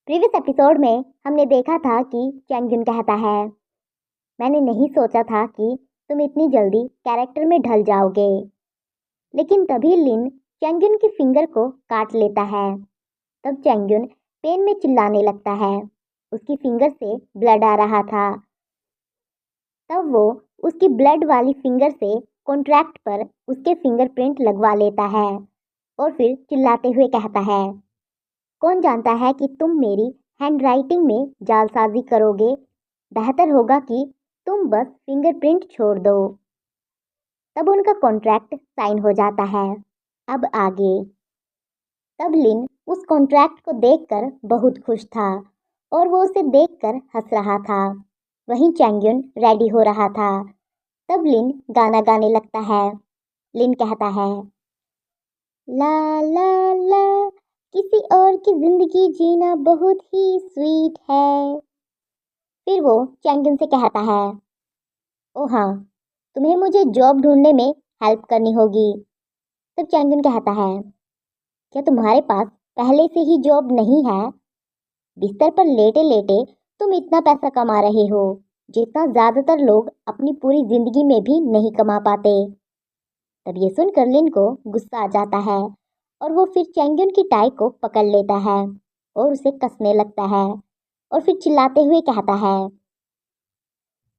Previous episode में हमने देखा था कि चैंगजुन कहता है, मैंने नहीं सोचा था कि तुम इतनी जल्दी कैरेक्टर में ढल जाओगे। लेकिन तभी लिन चैंगजुन की फिंगर को काट लेता है। तब चैंगजुन पेन में चिल्लाने लगता है। उसकी फिंगर से ब्लड आ रहा था। तब वो उसकी ब्लड वाली फिंगर से कॉन्ट्रैक्ट पर उसके फिंगरप्रिंट लगवा लेता है और फिर चिल्लाते हुए कहता है, कौन जानता है कि तुम मेरी हैंडराइटिंग में जालसाजी करोगे। बेहतर होगा कि तुम बस फिंगरप्रिंट छोड़ दो। तब उनका कॉन्ट्रैक्ट साइन हो जाता है। अब आगे। तब लिन उस कॉन्ट्रैक्ट को देखकर बहुत खुश था और वो उसे देखकर हंस रहा था। वहीं चैंगयुन रेडी हो रहा था। तब लिन गाना गाने लगता है। लिन कहता है, ला ला ला, किसी और की जिंदगी जीना बहुत ही स्वीट है। फिर वो चैंगन से कहता है, ओ हाँ, तुम्हें मुझे जॉब ढूंढने में हेल्प करनी होगी। तब चैंगन कहता है, क्या तुम्हारे पास पहले से ही जॉब नहीं है? बिस्तर पर लेटे लेटे तुम इतना पैसा कमा रहे हो जितना ज्यादातर लोग अपनी पूरी जिंदगी में भी नहीं कमा पाते। तब ये सुनकर लिन को गुस्सा आ जाता है और वो फिर चैंगन की टाई को पकड़ लेता है और उसे कसने लगता है और फिर चिल्लाते हुए कहता है,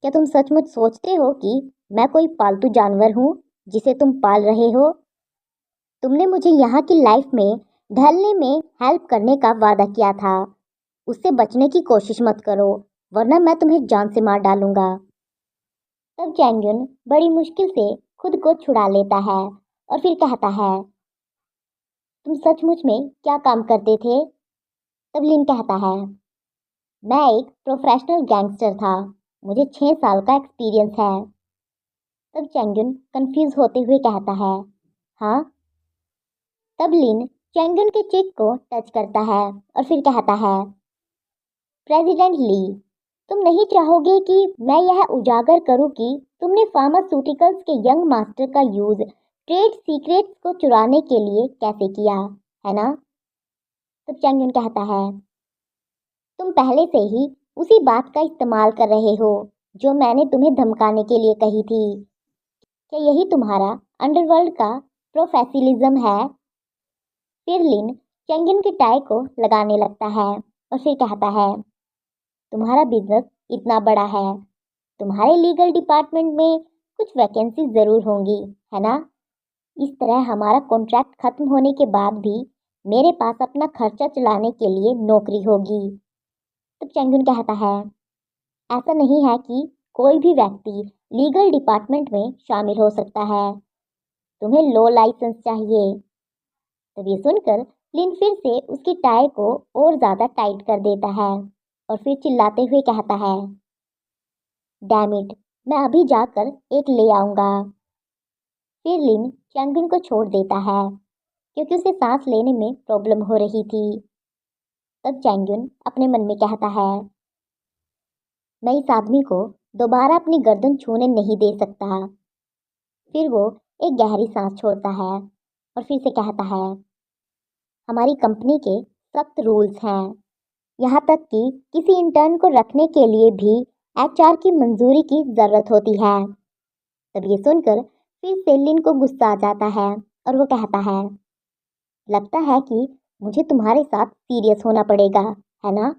क्या तुम सचमुच सोचते हो कि मैं कोई पालतू जानवर हूँ जिसे तुम पाल रहे हो? तुमने मुझे यहाँ की लाइफ में ढलने में हेल्प करने का वादा किया था। उससे बचने की कोशिश मत करो, वरना मैं तुम्हें जान से मार डालूंगा। तब चैंगन बड़ी मुश्किल से खुद को छुड़ा लेता है और फिर कहता है, तुम सचमुच में क्या काम करते थे? तब लिन कहता है, मैं एक प्रोफेशनल गैंगस्टर था। मुझे 6 साल का एक्सपीरियंस है। तब चैंगन कंफ्यूज होते हुए कहता है, हाँ? तब लिन चैंगन के चेक को टच करता है और फिर कहता है, प्रेसिडेंट ली, तुम नहीं चाहोगे कि मैं यह उजागर करूं कि तुमने फार्मास्यूटिकल्स के यंग मास्टर का यूज ट्रेड सीक्रेट्स को चुराने के लिए कैसे किया, है ना? तब चैंगन कहता है, तुम पहले से ही उसी बात का इस्तेमाल कर रहे हो जो मैंने तुम्हें धमकाने के लिए कही थी। क्या यही तुम्हारा अंडरवर्ल्ड का प्रोफेशनलिज्म है? फिर लिन चैंगन की टाई को लगाने लगता है और फिर कहता है, तुम्हारा बिजनेस इतना बड़ा है, तुम्हारे लीगल डिपार्टमेंट में कुछ वैकेंसी जरूर होंगी, है ना? इस तरह हमारा कॉन्ट्रैक्ट खत्म होने के बाद भी मेरे पास अपना खर्चा चलाने के लिए नौकरी होगी। तब चैंगन कहता है, ऐसा नहीं है कि कोई भी व्यक्ति लीगल डिपार्टमेंट में शामिल हो सकता है। तुम्हें लो लाइसेंस चाहिए। तब ये सुनकर लिन फिर से उसकी टाई को और ज्यादा टाइट कर देता है और फिर चिल्लाते हुए कहता है, डैम इट, मैं अभी जाकर एक ले आऊंगा। फिर लिन चैंगन को छोड़ देता है क्योंकि उसे सांस लेने में प्रॉब्लम हो रही थी। तब चैंगन अपने मन में कहता है, मैं इस आदमी को दोबारा अपनी गर्दन छूने नहीं दे सकता। फिर वो एक गहरी सांस छोड़ता है और फिर से कहता है, हमारी कंपनी के सख्त रूल्स हैं। यहाँ तक कि किसी इंटर्न को रखने के लिए भी एचआर की मंजूरी की ज़रूरत होती है। तब ये सुनकर फिर से लिन को गुस्सा आ जाता है और वो कहता है, लगता है कि मुझे तुम्हारे साथ सीरियस होना पड़ेगा, है ना?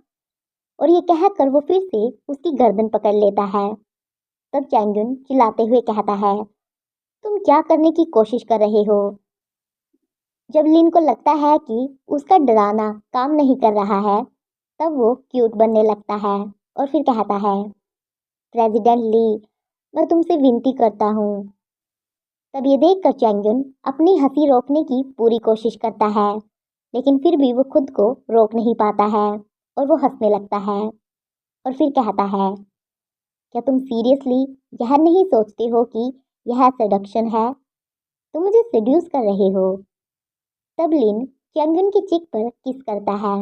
और ये कहकर वो फिर से उसकी गर्दन पकड़ लेता है। तब चैंगुन चिल्लाते हुए कहता है, तुम क्या करने की कोशिश कर रहे हो? जब लिन को लगता है कि उसका डराना काम नहीं कर रहा है, तब वो क्यूट बनने लगता है और फिर कहता है, प्रेसिडेंट ली, मैं तुमसे विनती करता हूँ। तब ये देखकर चैंगुन अपनी हंसी रोकने की पूरी कोशिश करता है, लेकिन फिर भी वो खुद को रोक नहीं पाता है और वो हंसने लगता है और फिर कहता है, क्या तुम सीरियसली यह नहीं सोचते हो कि यह सेडक्शन है? तुम मुझे सेड्यूस कर रहे हो। तब लिन चैंगुन की चिक पर किस करता है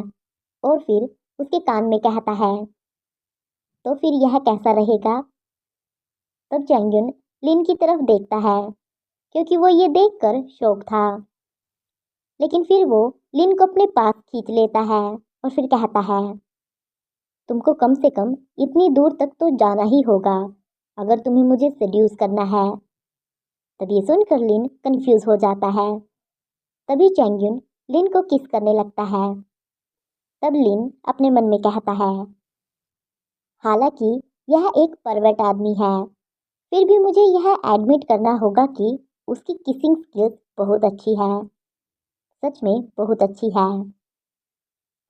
और फिर उसके कान में कहता है, तो फिर यह कैसा रहेगा? तब चैंगुन लिन की तरफ देखता है क्योंकि वो ये देखकर शौक था, लेकिन फिर वो लिन को अपने पास खींच लेता है और फिर कहता है, तुमको कम से कम इतनी दूर तक तो जाना ही होगा अगर तुम्हें मुझे सेड्यूस करना है। तब ये सुनकर लिन कंफ्यूज हो जाता है। तभी चैंगयुन लिन को किस करने लगता है। तब लिन अपने मन में कहता है, हालांकि यह एक परवर्ट आदमी है, फिर भी मुझे यह एडमिट करना होगा कि उसकी किसिंग स्किल्स बहुत अच्छी है, सच में बहुत अच्छी है।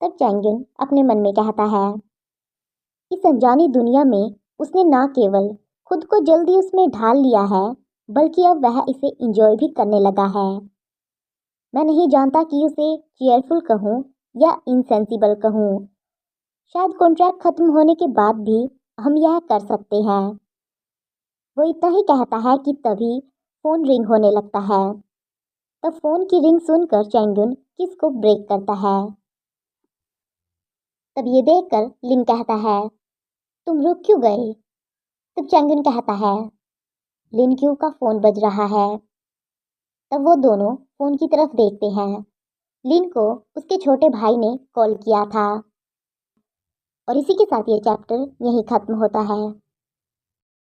तब चैंगयुन अपने मन में कहता है, इस अनजानी दुनिया में उसने ना केवल खुद को जल्दी उसमें ढाल लिया है, बल्कि अब वह इसे इंजॉय भी करने लगा है। मैं नहीं जानता कि उसे चेयरफुल कहूँ या इनसेंसिबल कहूँ। शायद कॉन्ट्रैक्ट खत्म होने के बाद भी हम यह कर सकते हैं। वो इतना ही कहता है कि तभी फोन रिंग होने लगता है। तब फोन की रिंग सुनकर चैंगयुन किस को ब्रेक करता है। तब ये देखकर लिन कहता है, तुम रुक क्यों गए। तब चैंगयुन कहता है, लिन क्यू का फोन बज रहा है। तब वो दोनों फोन की तरफ देखते हैं। लिन को उसके छोटे भाई ने कॉल किया था। और इसी के साथ ये चैप्टर यहीं खत्म होता है।